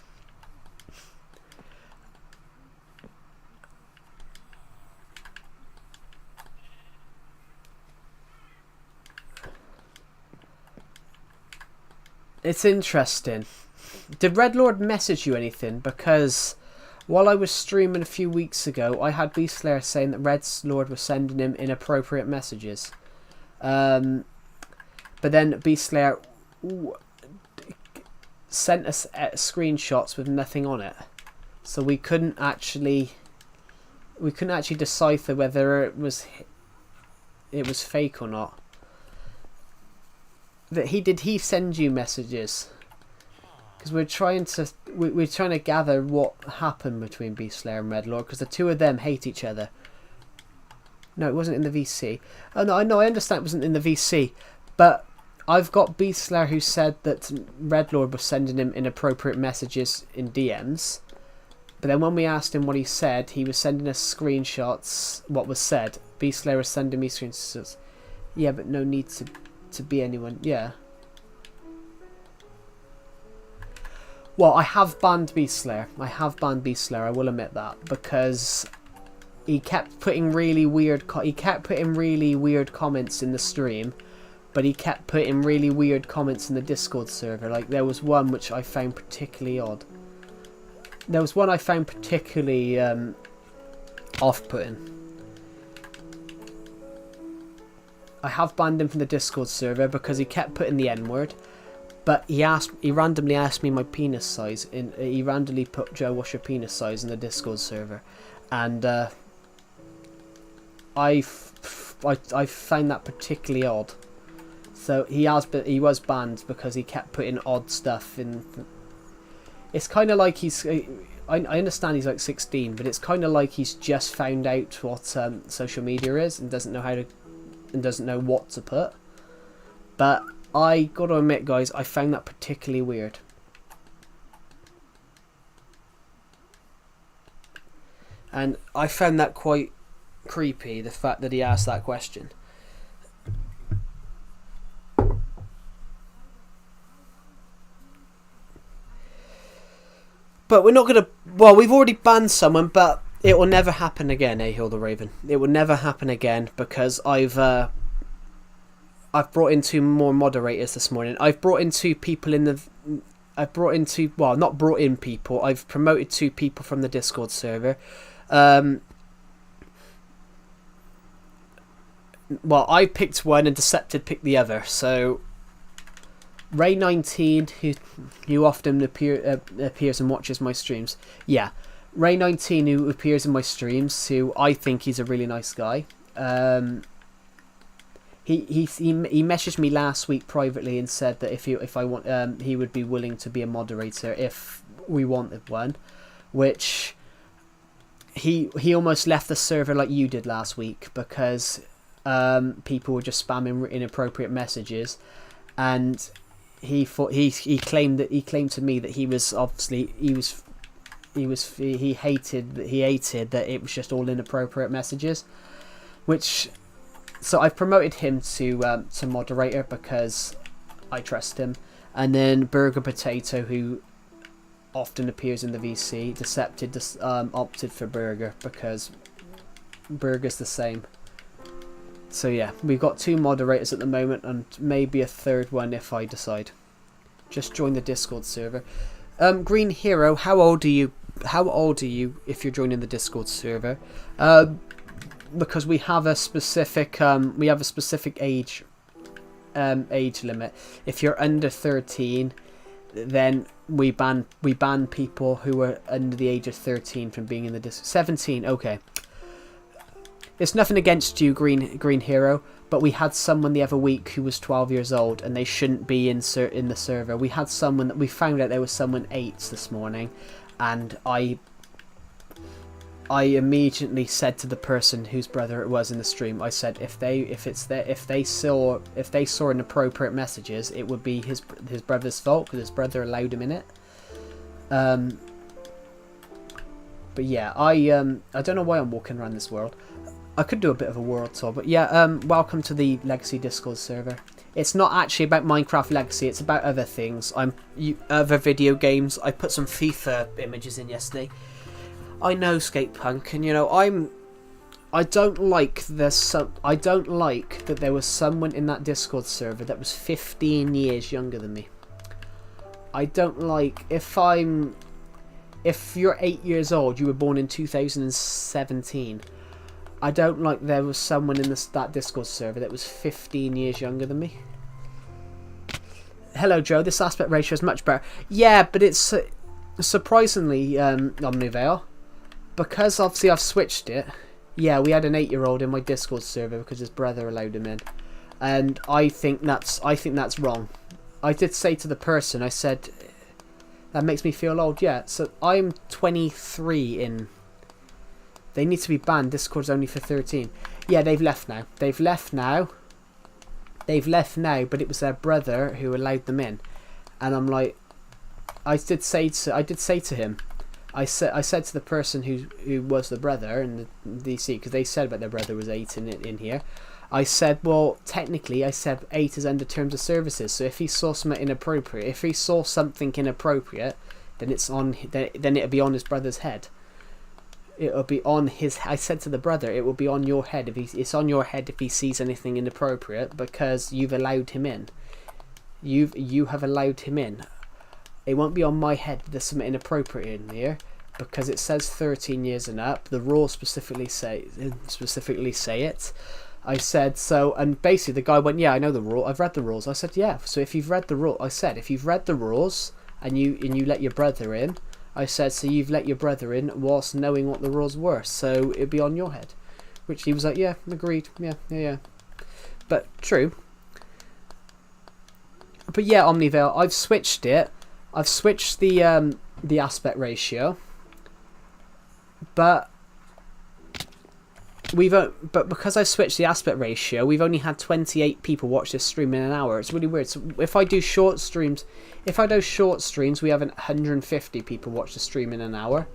Speaker 1: It's interesting. Did Red Lord message you anything? Because while I was streaming a few weeks ago, I had Beast Slayer saying that Red Lord was sending him inappropriate messages. But then Beast Slayer sent us screenshots with nothing on it, so we couldn't actually decipher whether it was fake or not. Did he send you messages? Because we're trying to gather what happened between Beast Slayer and Red Lord, because the two of them hate each other. No, it wasn't in the VC. Oh no, I understand it wasn't in the VC, but I've got Beast Slayer who said that Red Lord was sending him inappropriate messages in DMs. But then when we asked him what he said, he was sending us screenshots. What was said? Beast Slayer was sending me screenshots. Yeah, but no need to be anyone. Yeah. Well, I have banned Beast Slayer. I will admit that, because he kept putting really weird comments in the stream, but he kept putting really weird comments in the Discord server. Like, there was one which I found particularly odd. There was one I found particularly off-putting. I have banned him from the Discord server because he kept putting the N-word, but he randomly asked me my penis size. He randomly put Joe, what's your penis size in the Discord server, and I found that particularly odd. So he was banned because he kept putting odd stuff in. It's kind of like I understand he's like 16, but it's kind of like he's just found out what social media is and doesn't know what to put. But I gotta admit, guys, I found that particularly weird. And I found that quite creepy, the fact that he asked that question. But we're not gonna... Well, we've already banned someone, but it will never happen again, Ahil the Raven. It will never happen again, because I've brought in 2 more moderators this morning. I've brought in 2 people in the... Well, not brought in people. I've promoted 2 people from the Discord server. Well, I picked one and Decepted picked the other. So, Ray19, who often appears and watches my streams. Yeah, Ray19, who appears in my streams, who I think he's a really nice guy. He messaged me last week privately and said that if I want, he would be willing to be a moderator if we wanted one, which he almost left the server like you did last week, because people were just spamming inappropriate messages, and he claimed to me that he hated that it was just all inappropriate messages, which. So I've promoted him to moderator because I trust him. And then Burger Potato, who often appears in the VC, Decepted opted for Burger because Burger's the same. So yeah, we've got 2 moderators at the moment, and maybe a 3rd one if I decide. Just join the Discord server. Green Hero, how old are you? How old are you if you're joining the Discord server? Because we have a specific age limit. If you're under 13, then we ban people who are under the age of 13 from being in the Discord. 17, okay. It's nothing against you, Green Hero, but we had someone the other week who was 12 years old and they shouldn't be in the server. We had someone that we found out there was someone 8 this morning, and I immediately said to the person whose brother it was in the stream, I said if they saw inappropriate messages, it would be his brother's fault because his brother allowed him in it. But yeah, I don't know why I'm walking around this world. I could do a bit of a world tour, but yeah, welcome to the Legacy Discord server. It's not actually about Minecraft Legacy, it's about other things. Other video games. I put some FIFA images in yesterday. I know Skatepunk, and you know, I don't like that there was someone in that Discord server that was 15 years younger than me. I don't like if you're 8 years old, you were born in 2017. I don't like there was someone in that Discord server that was 15 years younger than me. Hello, Joe. This aspect ratio is much better. Yeah, but it's surprisingly Omnivale, because obviously I've switched it. Yeah, we had an 8-year-old in my Discord server because his brother allowed him in, and I think that's wrong. I did say to the person, I said, that makes me feel old. Yeah, so I'm 23 in. They need to be banned. Discord's only for 13. Yeah, they've left now. They've left now, but it was their brother who allowed them in. And I'm like, I did say to him, I said to the person who was the brother in the DC, because they said about their brother was 8 in here. I said, well, technically, I said 8 is under terms of services. So if he saw something inappropriate, then it's on. Then it'll be on his brother's head. It'll be on his. I said to the brother, it will be on your head it's on your head if he sees anything inappropriate, because you've allowed him in. You have allowed him in. It won't be on my head if there's something inappropriate in here, because it says 13 years and up. The rules specifically say it. I said so, and basically the guy went, yeah, I know the rule. I've read the rules. I said, yeah. So if you've read the rule, I said, if you've read the rules and you let your brother in. I said, so you've let your brother in whilst knowing what the rules were, so it'd be on your head. Which he was like, yeah, agreed, yeah. But true. But yeah, Omnivale, I've switched it. I've switched the aspect ratio. But because I switched the aspect ratio, we've only had 28 people watch this stream in an hour. It's really weird. So if I do short streams, we have 150 people watch the stream in an hour.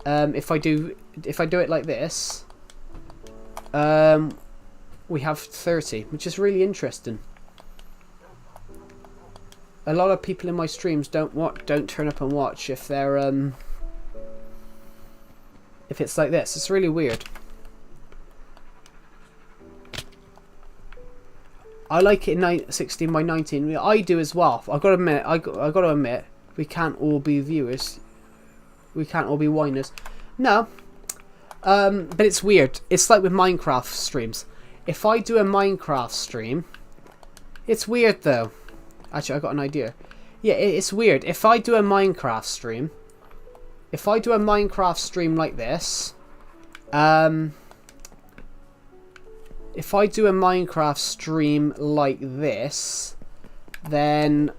Speaker 1: If I do it like this, we have 30, which is really interesting. A lot of people in my streams don't turn up and watch if they're if it's like this. It's really weird. I like it 16 by 19. I do as well. I got to admit, we can't all be viewers. We can't all be whiners. No. But it's weird. It's like with Minecraft streams. If I do a Minecraft stream, it's weird though. Actually, I got an idea. Yeah, it's weird. If I do a Minecraft stream like this, if I do a Minecraft stream like this, then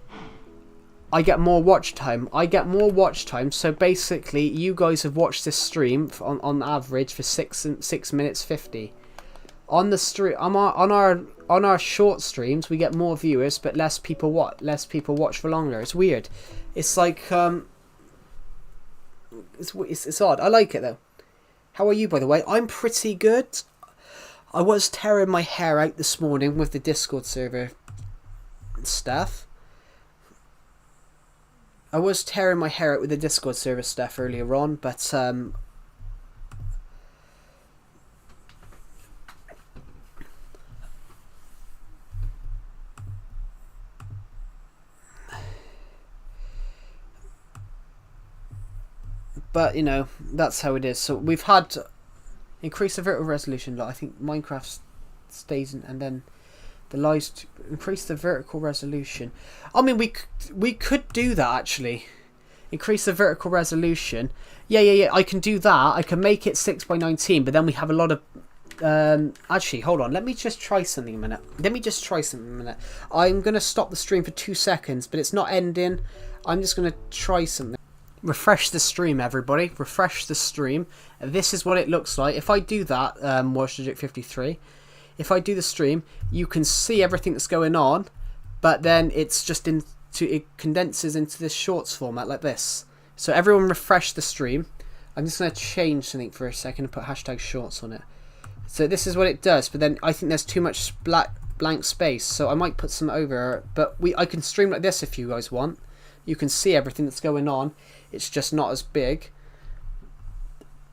Speaker 1: I get more watch time. So basically, you guys have watched this stream on average for 6 minutes 50. On the stream, on our short streams, we get more viewers, but less people watch for longer. It's weird. It's like it's odd. I like it though. How are you, by the way? I'm pretty good. I was tearing my hair out this morning with the Discord server stuff. Earlier on, but you know, that's how it is. So we've had increase the vertical resolution. I think Minecraft stays in, and then The lives to increase the vertical resolution. I mean, we could do that actually. Increase the vertical resolution. Yeah. I can do that. I can make it 6x19, but then we have a lot of. Actually, hold on. Let me just try something a minute. I'm gonna stop the stream for 2 seconds, but it's not ending. I'm just gonna try something. Refresh the stream, everybody. Refresh the stream. This is what it looks like. If I do that, Watch 53. If I do the stream, you can see everything that's going on, but then it's just it condenses into this shorts format like this. So everyone refresh the stream. I'm just going to change something for a second and put hashtag shorts on it. So this is what it does, but then I think there's too much blank space, so I might put some over. But I can stream like this if you guys want. You can see everything that's going on. It's just not as big.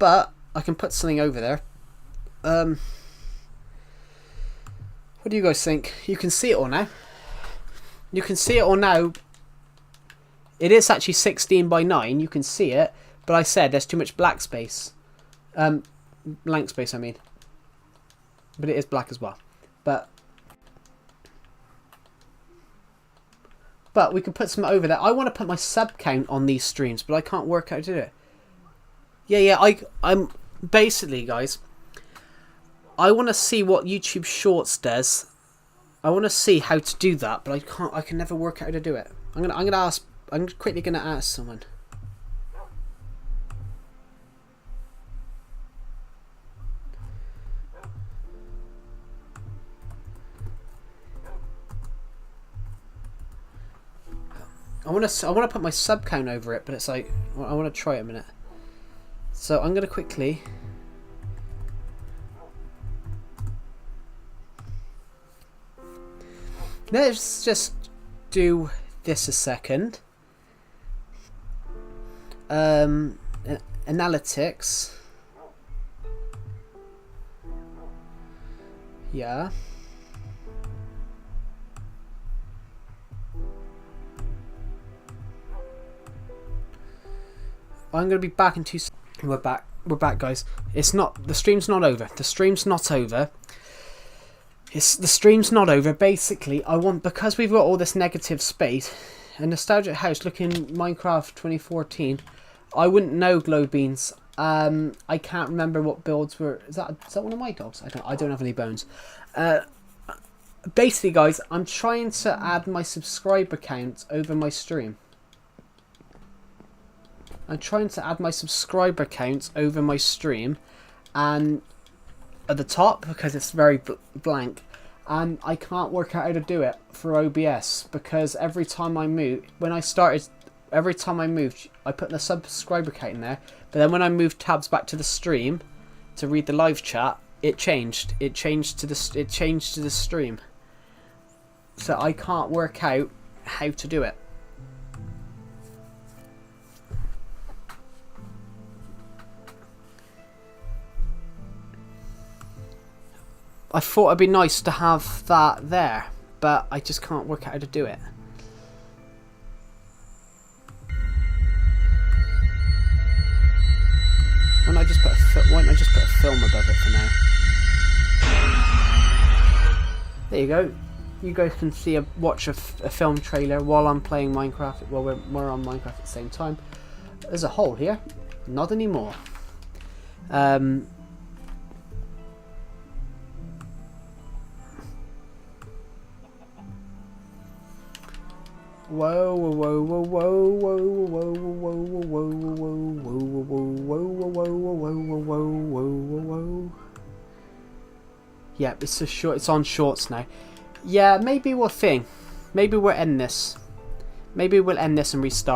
Speaker 1: But I can put something over there. What do you guys think? You can see it all now. You can see it all now. It is actually 16:9. You can see it, but I said there's too much black space. Blank space, I mean. But it is black as well. But we can put some over there. I want to put my sub count on these streams, but I can't work out how to do it. Yeah. I'm basically, guys. I want to see what YouTube Shorts does. I want to see how to do that, but I can't. I can never work out how to do it. I'm quickly gonna ask someone. I want to put my sub count over it, but it's like I want to try it a minute. So I'm gonna quickly. Let's just do this a second. Analytics. Yeah. I'm gonna be back in 2 seconds. We're back, guys. The stream's not over. The stream's not over. The stream's not over. Basically, because we've got all this negative space, a nostalgic house looking Minecraft 2014. I wouldn't know, Glowbeans. I can't remember what builds were. Is that one of my dogs? I don't have any bones. Basically, guys, I'm trying to add my subscriber count over my stream. I'm trying to add my subscriber count over my stream, and at the top, because it's very blank, and I can't work out how to do it for OBS, because every time I moved, I put the subscriber count in there, but then when I moved tabs back to the stream to read the live chat, it changed to the stream. So I can't work out how to do it. I thought it'd be nice to have that there, but I just can't work out how to do it. Why don't I just put a film above it for now? There you go. You guys can watch a film trailer while I'm playing Minecraft. While we're on Minecraft at the same time. There's a hole here. Not anymore. Whoa, whoa, whoa, whoa, whoa, whoa, whoa, whoa, whoa, whoa. Yeah, it's on shorts now. Yeah, maybe we'll think. Maybe we'll end this. Maybe we'll end this and restart.